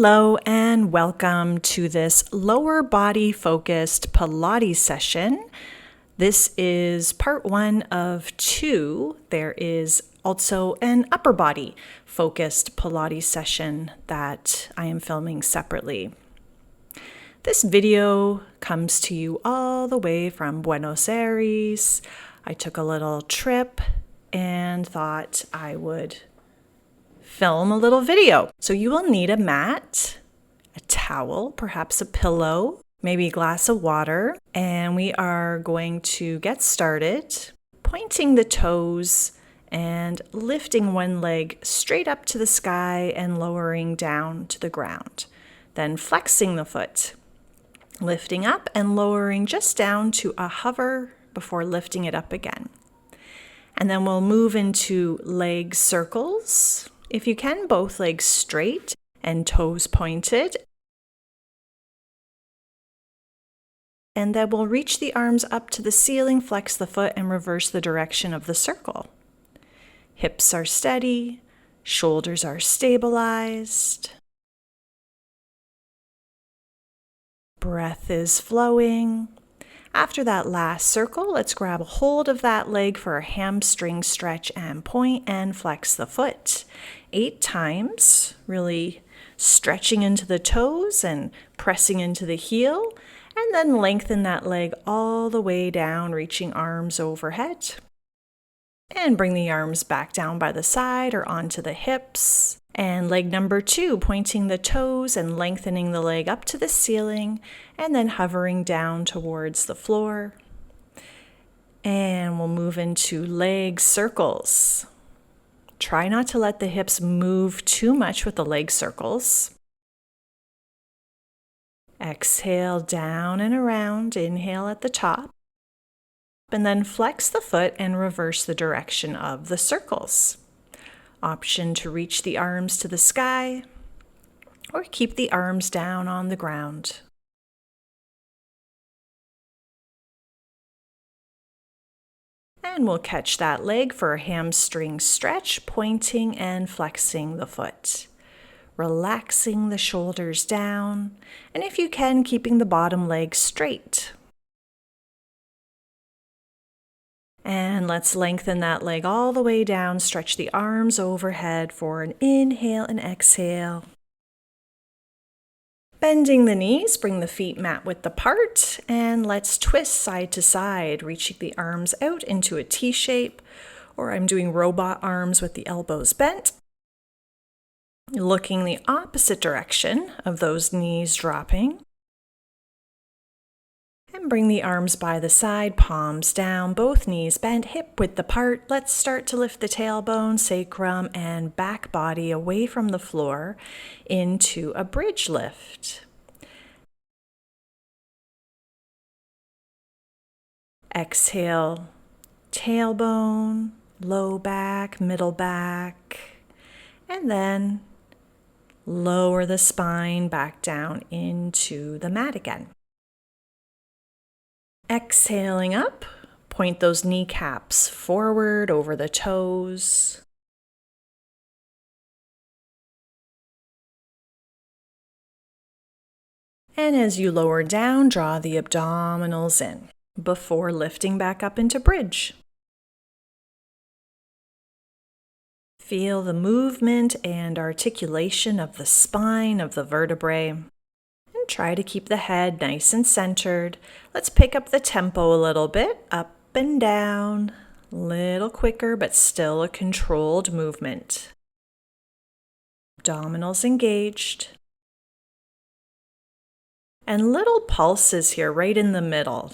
Hello and welcome to this lower body focused Pilates session. This is part 1 of 2. There is also an upper body focused Pilates session that I am filming separately. This video comes to you all the way from Buenos Aires. I took a little trip and thought I would film a little video. So you will need a mat, a towel, perhaps a pillow, maybe a glass of water, and we are going to get started pointing the toes and lifting one leg straight up to the sky and lowering down to the ground. Then flexing the foot, lifting up and lowering just down to a hover before lifting it up again. And then we'll move into leg circles. If you can, both legs straight and toes pointed. And then we'll reach the arms up to the ceiling, flex the foot, and reverse the direction of the circle. Hips are steady, shoulders are stabilized. Breath is flowing. After that last circle, let's grab a hold of that leg for a hamstring stretch and point and flex the foot 8 times, really stretching into the toes and pressing into the heel, and then lengthen that leg all the way down, reaching arms overhead. And bring the arms back down by the side or onto the hips. And leg number 2, pointing the toes and lengthening the leg up to the ceiling and then hovering down towards the floor. And we'll move into leg circles. Try not to let the hips move too much with the leg circles. Exhale down and around, inhale at the top. And then flex the foot and reverse the direction of the circles. Option to reach the arms to the sky or keep the arms down on the ground. And we'll catch that leg for a hamstring stretch, pointing and flexing the foot. Relaxing the shoulders down, and if you can, keeping the bottom leg straight. And let's lengthen that leg all the way down, stretch the arms overhead for an inhale and exhale. Bending the knees, bring the feet mat width apart, and let's twist side to side, reaching the arms out into a T shape, or I'm doing robot arms with the elbows bent. Looking the opposite direction of those knees dropping. And bring the arms by the side, palms down, both knees bent, hip width apart. Let's start to lift the tailbone, sacrum, and back body away from the floor into a bridge lift. Exhale, tailbone, low back, middle back, and then lower the spine back down into the mat again. Exhaling up, point those kneecaps forward over the toes. And as you lower down, draw the abdominals in before lifting back up into bridge. Feel the movement and articulation of the spine of the vertebrae. Try to keep the head nice and centered. Let's pick up the tempo a little bit, up and down, a little quicker, but still a controlled movement. Abdominals engaged. And little pulses here right in the middle.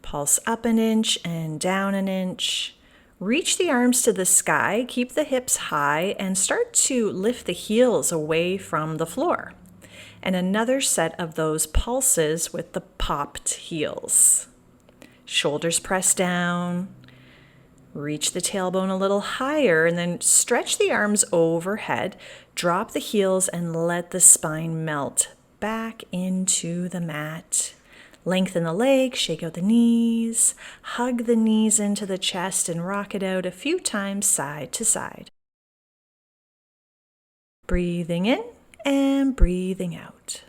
Pulse up an inch and down an inch. Reach the arms to the sky, keep the hips high, and start to lift the heels away from the floor. And another set of those pulses with the popped heels. Shoulders press down, reach the tailbone a little higher, and then stretch the arms overhead, drop the heels, and let the spine melt back into the mat. Lengthen the legs, shake out the knees, hug the knees into the chest, and rock it out a few times side to side. Breathing in and breathing out.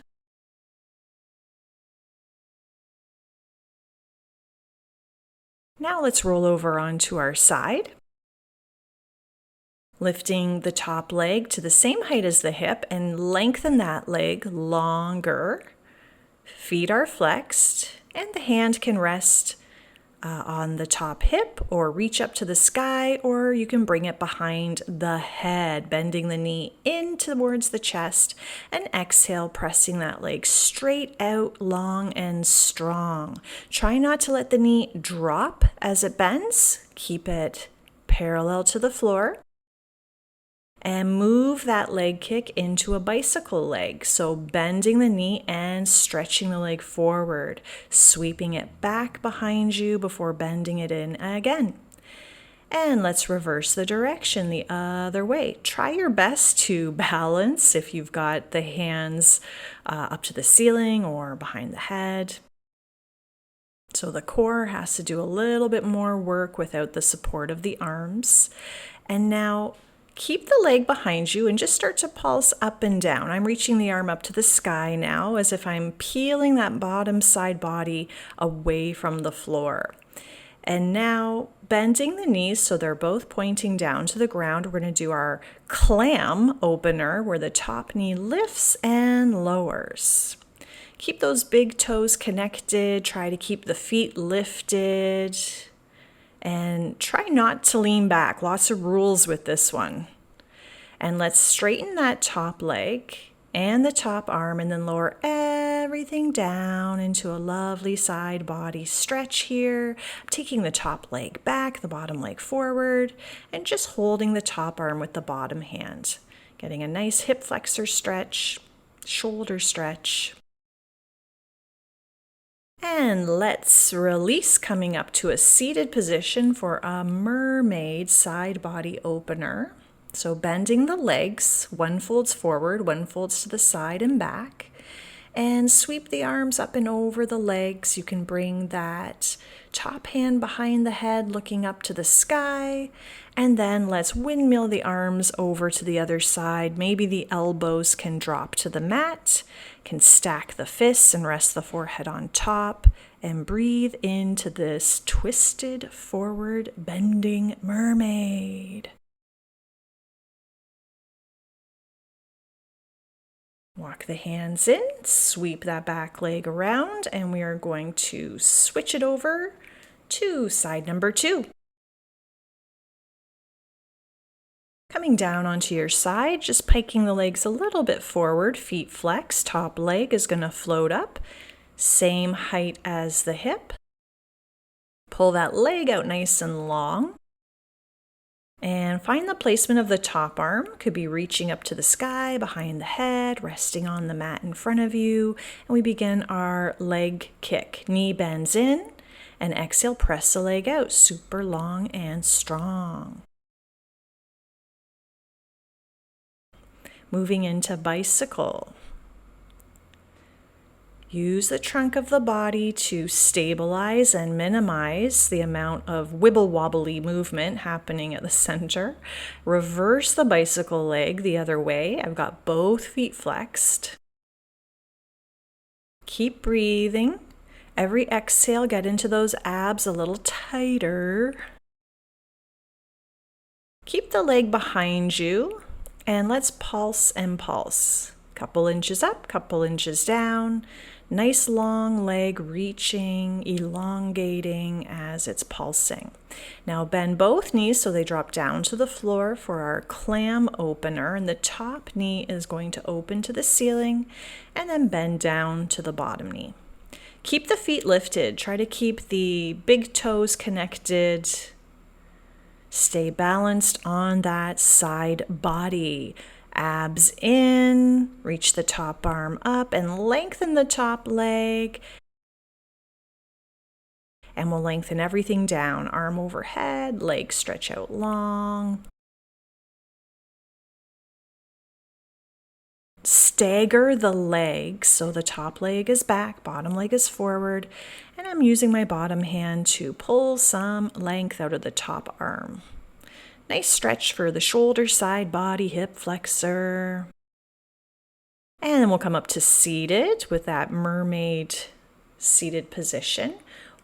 Now let's roll over onto our side. Lifting the top leg to the same height as the hip and lengthen that leg longer. Feet are flexed and the hand can rest on the top hip or reach up to the sky, or you can bring it behind the head, bending the knee in towards the chest, and exhale, pressing that leg straight out, long and strong. Try not to let the knee drop as it bends. Keep it parallel to the floor. And move that leg kick into a bicycle leg. So bending the knee and stretching the leg forward, sweeping it back behind you before bending it in again. And let's reverse the direction the other way. Try your best to balance if you've got the hands up to the ceiling or behind the head. So the core has to do a little bit more work without the support of the arms. And now keep the leg behind you and just start to pulse up and down. I'm reaching the arm up to the sky now as if I'm peeling that bottom side body away from the floor. And now bending the knees so they're both pointing down to the ground. We're going to do our clam opener where the top knee lifts and lowers. Keep those big toes connected. Try to keep the feet lifted. And try not to lean back. Lots of rules with this one. And let's straighten that top leg and the top arm and then lower everything down into a lovely side body stretch here. I'm taking the top leg back, the bottom leg forward, and just holding the top arm with the bottom hand. Getting a nice hip flexor stretch, shoulder stretch. And let's release, coming up to a seated position for a mermaid side body opener. So bending the legs, one folds forward, one folds to the side and back. And sweep the arms up and over the legs. You can bring that top hand behind the head, looking up to the sky. And then let's windmill the arms over to the other side. Maybe the elbows can drop to the mat. Can stack the fists and rest the forehead on top. And breathe into this twisted forward bending mermaid. Walk the hands in, sweep that back leg around, and we are going to switch it over to side number 2. Coming down onto your side, just piking the legs a little bit forward, feet flex, top leg is going to float up, same height as the hip. Pull that leg out nice and long. And find the placement of the top arm. Could be reaching up to the sky, behind the head, resting on the mat in front of you. And we begin our leg kick. Knee bends in, and exhale, press the leg out, super long and strong. Moving into bicycle. Use the trunk of the body to stabilize and minimize the amount of wibble-wobbly movement happening at the center. Reverse the bicycle leg the other way. I've got both feet flexed. Keep breathing. Every exhale, get into those abs a little tighter. Keep the leg behind you, and let's pulse and pulse. Couple inches up, couple inches down. Nice long leg reaching, elongating as it's pulsing. Now bend both knees so they drop down to the floor for our clam opener, and the top knee is going to open to the ceiling and then bend down to the bottom knee. Keep the feet lifted. Try to keep the big toes connected. Stay balanced on that side body. Abs in, reach the top arm up and lengthen the top leg. And we'll lengthen everything down, arm overhead, legs stretch out long. Stagger the legs, so the top leg is back, bottom leg is forward, and I'm using my bottom hand to pull some length out of the top arm. Nice stretch for the shoulder, side, body, hip flexor. And then we'll come up to seated with that mermaid seated position.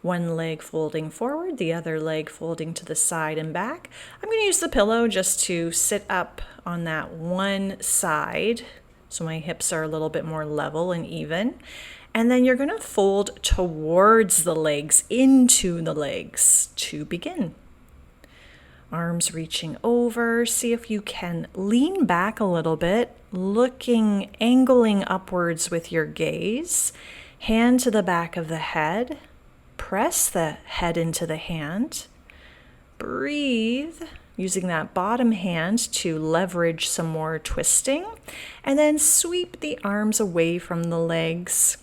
One leg folding forward, the other leg folding to the side and back. I'm going to use the pillow just to sit up on that one side so my hips are a little bit more level and even. And then you're going to fold towards the legs, into the legs to begin. Arms reaching over. See if you can lean back a little bit, angling upwards with your gaze. Hand to the back of the head. Press the head into the hand. Breathe, using that bottom hand to leverage some more twisting. And then sweep the arms away from the legs.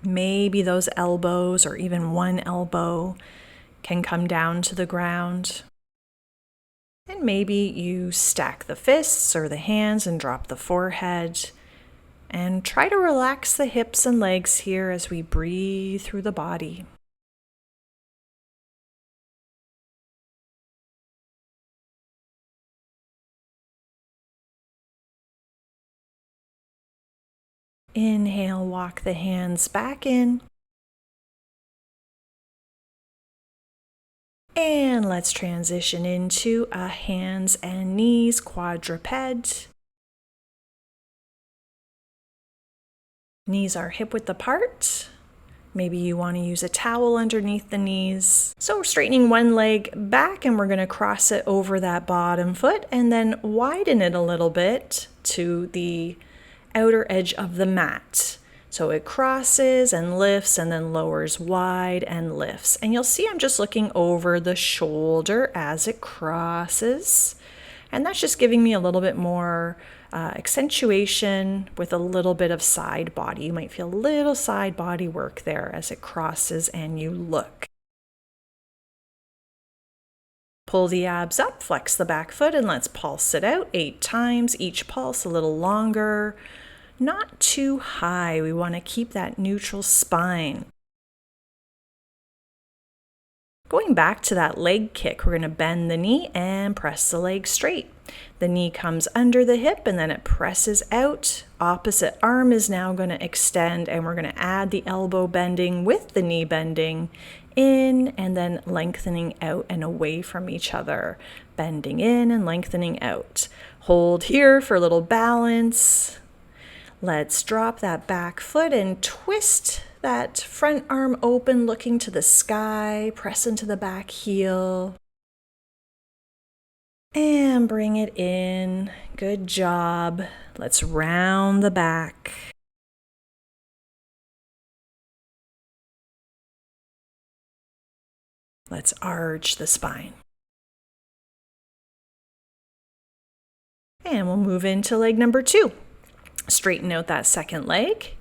Maybe those elbows or even one elbow can come down to the ground. And maybe you stack the fists or the hands and drop the forehead. And try to relax the hips and legs here as we breathe through the body. Inhale, walk the hands back in. And let's transition into a hands and knees quadruped. Knees are hip-width apart. Maybe you want to use a towel underneath the knees. So we're straightening one leg back and we're going to cross it over that bottom foot and then widen it a little bit to the outer edge of the mat. So it crosses and lifts and then lowers wide and lifts. And you'll see I'm just looking over the shoulder as it crosses. And that's just giving me a little bit more accentuation with a little bit of side body. You might feel a little side body work there as it crosses and you look. Pull the abs up, flex the back foot, and let's pulse it out 8 times. Each pulse a little longer. Not too high. We want to keep that neutral spine. Going back to that leg kick, we're going to bend the knee and press the leg straight. The knee comes under the hip and then it presses out. Opposite arm is now going to extend and we're going to add the elbow bending with the knee bending in and then lengthening out and away from each other. Bending in and lengthening out. Hold here for a little balance. Let's drop that back foot and twist that front arm open, looking to the sky. Press into the back heel. And bring it in. Good job. Let's round the back. Let's arch the spine. And we'll move into leg number 2. Straighten out that second leg.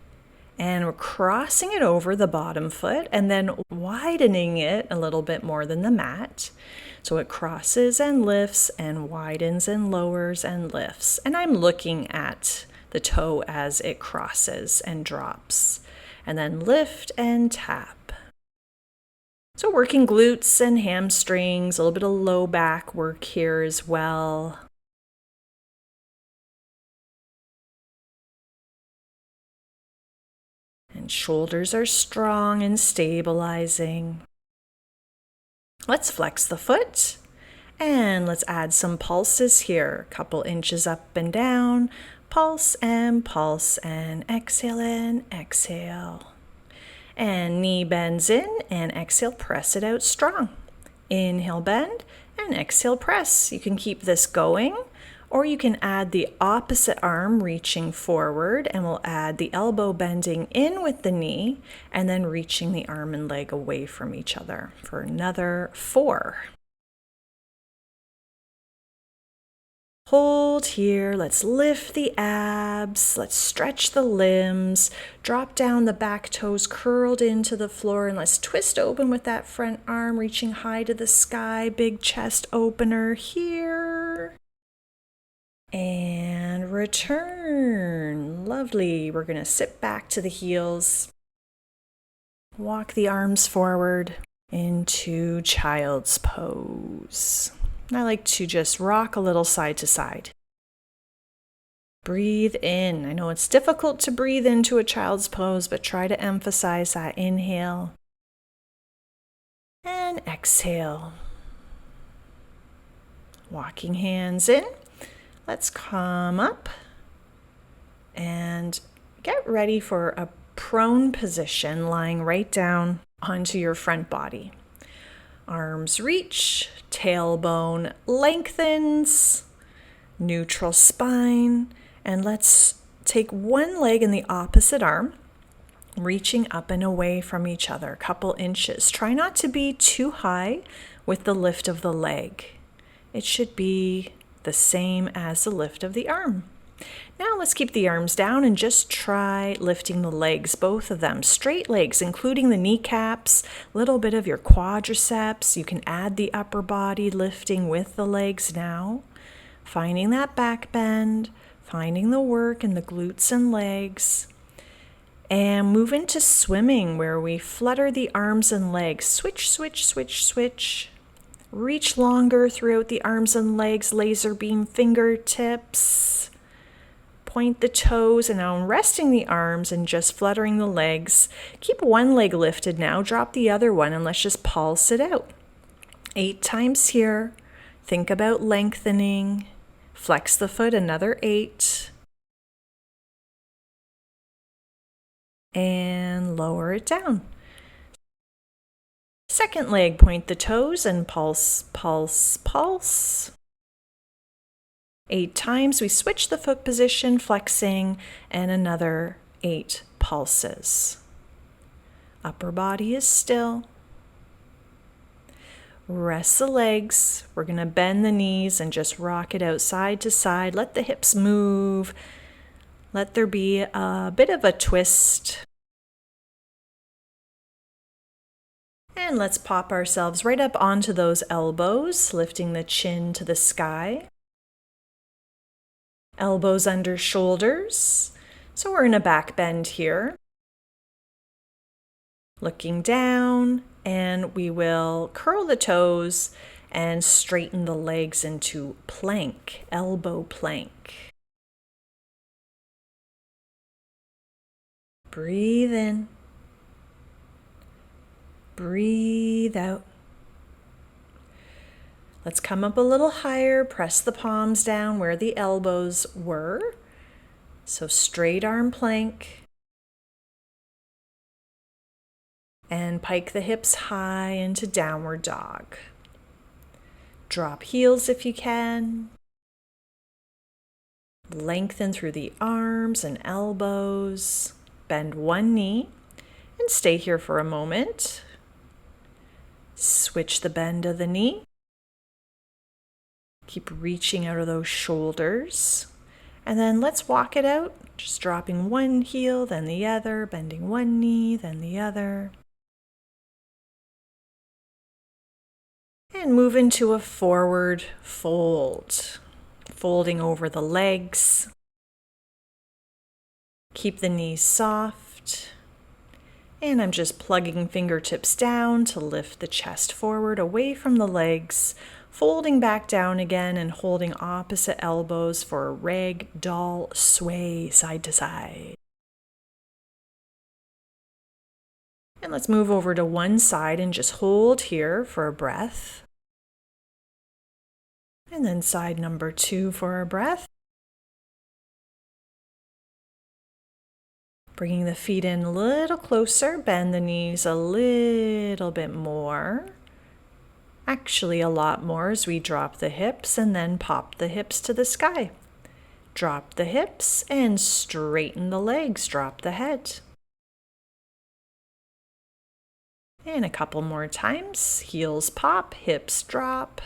And we're crossing it over the bottom foot and then widening it a little bit more than the mat. So it crosses and lifts and widens and lowers and lifts. And I'm looking at the toe as it crosses and drops. And then lift and tap. So working glutes and hamstrings, a little bit of low back work here as well. And shoulders are strong and stabilizing. Let's flex the foot and let's add some pulses here. A couple inches up and down. Pulse and exhale and exhale. And knee bends in and exhale, press it out strong. Inhale, bend and exhale, press. You can keep this going. Or you can add the opposite arm reaching forward and we'll add the elbow bending in with the knee and then reaching the arm and leg away from each other for another 4. Hold here. Let's lift the abs. Let's stretch the limbs. Drop down the back toes curled into the floor and let's twist open with that front arm reaching high to the sky. Big chest opener here. And return. Lovely. We're going to sit back to the heels. Walk the arms forward into child's pose. I like to just rock a little side to side. Breathe in. I know it's difficult to breathe into a child's pose, but try to emphasize that inhale. And exhale. Walking hands in. Let's come up and get ready for a prone position, lying right down onto your front body. Arms reach, tailbone lengthens, neutral spine, and let's take one leg in the opposite arm, reaching up and away from each other, a couple inches. Try not to be too high with the lift of the leg. It should be the same as the lift of the arm. Now let's keep the arms down and just try lifting the legs, both of them. Straight legs, including the kneecaps, a little bit of your quadriceps. You can add the upper body lifting with the legs now. Finding that back bend, finding the work in the glutes and legs. And move into swimming where we flutter the arms and legs. Switch, switch, switch, switch. Reach longer throughout the arms and legs, laser beam fingertips. Point the toes, and now I'm resting the arms and just fluttering the legs. Keep one leg lifted now, drop the other one, and let's just pulse it out. 8 times here. Think about lengthening. Flex the foot, another 8. And lower it down. Second leg, point the toes and pulse, pulse, pulse. 8 times, we switch the foot position, flexing, and another 8 pulses. Upper body is still. Rest the legs. We're going to bend the knees and just rock it out side to side. Let the hips move. Let there be a bit of a twist. And let's pop ourselves right up onto those elbows, lifting the chin to the sky. Elbows under shoulders. So we're in a back bend here. Looking down, and we will curl the toes and straighten the legs into plank, elbow plank. Breathe in. Breathe out. Let's come up a little higher, press the palms down where the elbows were. So straight arm plank. And pike the hips high into downward dog. Drop heels if you can. Lengthen through the arms and elbows. Bend one knee and stay here for a moment. Switch the bend of the knee. Keep reaching out of those shoulders. And then let's walk it out, just dropping one heel, then the other, bending one knee, then the other. And move into a forward fold, folding over the legs. Keep the knees soft. And I'm just plugging fingertips down to lift the chest forward away from the legs, folding back down again and holding opposite elbows for a rag doll sway side to side. And let's move over to one side and just hold here for a breath. And then side number 2 for a breath. Bringing the feet in a little closer, bend the knees a little bit more. Actually, a lot more as we drop the hips and then pop the hips to the sky. Drop the hips and straighten the legs, drop the head. And a couple more times, heels pop, hips drop.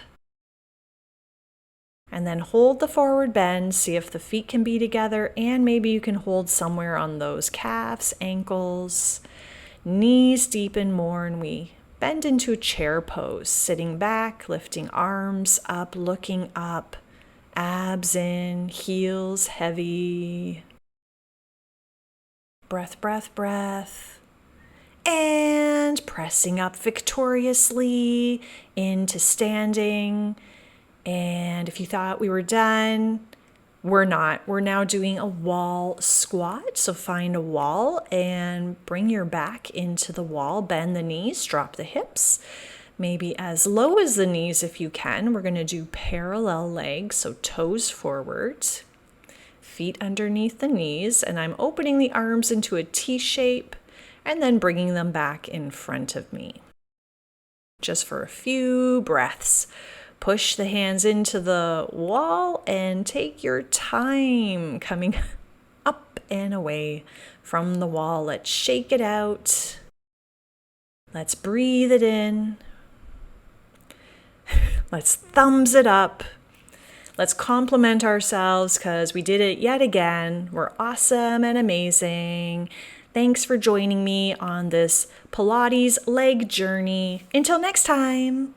And then hold the forward bend, see if the feet can be together, and maybe you can hold somewhere on those calves, ankles, knees deepen more, and we bend into a chair pose, sitting back, lifting arms up, looking up, abs in, heels heavy. Breath, breath, breath. And pressing up victoriously into standing. And if you thought we were done, We're not. We're now doing a wall squat. So find a wall and bring your back into the wall. Bend the knees, drop the hips, maybe as low as the knees if you can. We're going to do parallel legs, so toes forward, feet underneath the knees, and I'm opening the arms into a T shape and then bringing them back in front of me. Just for a few breaths. Push the hands into the wall and take your time coming up and away from the wall. Let's shake it out. Let's breathe it in. Let's thumbs it up. Let's compliment ourselves because we did it yet again. We're awesome and amazing. Thanks for joining me on this Pilates leg journey. Until next time.